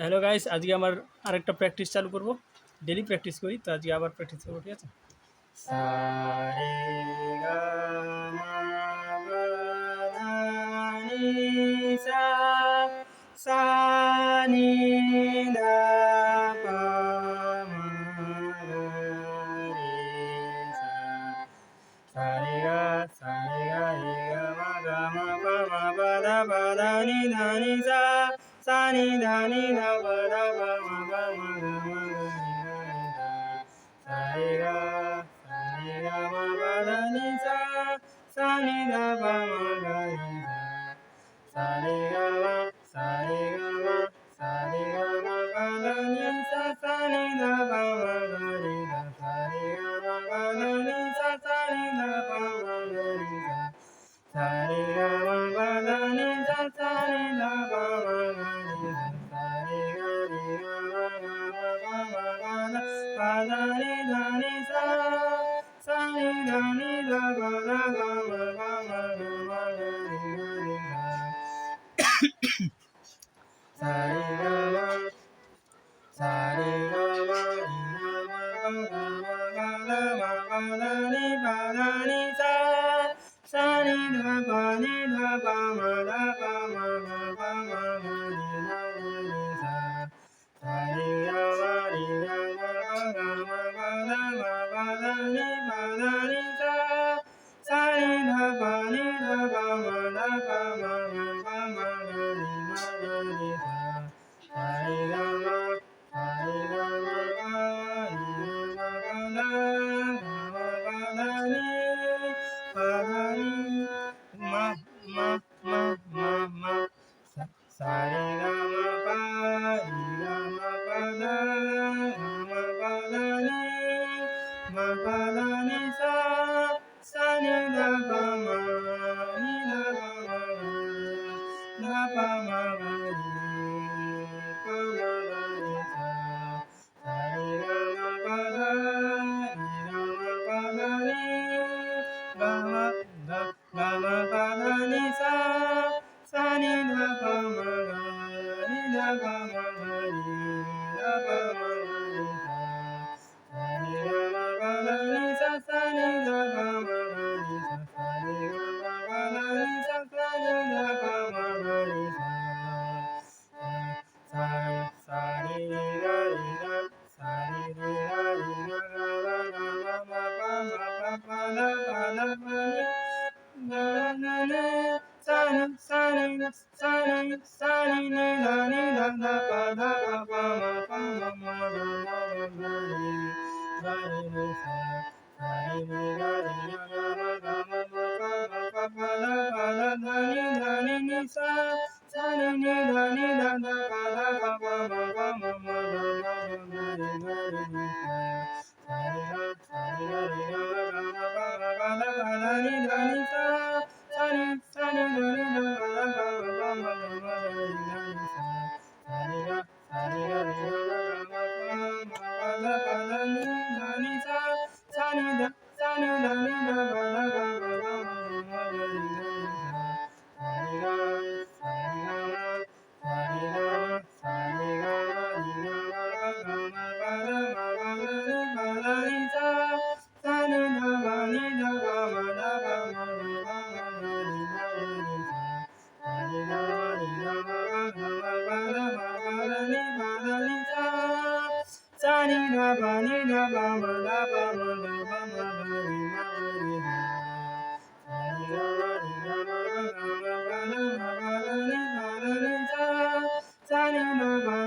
Hello guys, আজকে আমার আরেকটা প্র্যাকটিস চালু করব। ডেলি প্র্যাকটিস করি, তো আজকে আবার প্র্যাকটিস করবো, ঠিক আছে? সা রে গা মা পা ধা নি সা, সা নি ধা পা মা গা রে সা, সা রে গা পা মা পা ধা নি সা, সা নি ধা পা ধা পা মা পা মা গা রে সা, সা রে গা মা পা ধা নি সা, সা নি ধা পা মা গা রে সা, সা রে গা মা পা ধা নি সা, সা নি ধা পা মা গা রে সা, সা রে গা মা পা ধা নি সা, সা নি ধা পা মা গা রে সা, সা রে গা মা পা ধা নি সা, সা নি ধা পা মা গা রে সা, সা রে গা মা পা মা গা পা ধা নি সা, সা নি ধা পা ধা পা মা পা মা গা মা গা রে সা, সা রে গা মা, সা রে গা মা রে গা মা পা ধা মা পা ধা নি সা, সা নি ধা পা মা ধা পা মা গা পা মা গা রে সা, সা রে গা মা পা ধা মা পা ধা নি সা, সা নি ধা পা মা ধা পা মা গা পা মা গা রে সা, সা রে গা মা, সা রে গা মা পা পা ধা নি মা মা মা মা মা, সা রে গা মা পা রে গা মা পা ধা মা পা ধা নি মা পা ধা নি সা, সা নি ধা পা মা ধা পা মা গা রে পা মা গা রে সা, সা রে গা মা পা ধা রে গা মা পা ধা নি গা মা পা ধা নি সা, সা নি ধা পা মা গা ধা পা মা গা রে ধা পা মা গা রে সা, সা রে গা মা পা ধা নি সা, সা নি ধা পা মা গা রে সা, সা রে গা মা পা ধা নি সা, সা নি ধা পা মা গা রে সা, সা সা রে গা সা রে গা গা মা পা মা পা ধা পা নি গা না না, সা নি সা নি সা নি সা নি ধা ধা পা ধা পা মা পা মা গা গা রে সা, সা রে গা মা গা মা পা পা ধা নি সা, সা নি ধা পা ধা পা মা পা মা গা রে সা, সা রে গা মা পা পা ধা নি সা, সা নি ধা পা ধা পা মা পা মা গা রে সা, সা রে গা মা পা ধা পা ধা নি সা, সা নি ধা পা ধা পা মা গা রে সা, সা রে গা সা রে গা মা, সা রে গা মা, সা রে গা মা রে গা মা পা ধা পা ধা নি সা, সা নি ধা পা মা ধা পা মা গা পা মা গা রে সা, সা রে গা মা পা ধা নি সা, সা নি ধা পা মা ধা পা মা গা পা মা গা রে সা, সা রে গা মা রে গা মা পা ধা নি সা, সা নি ধা পা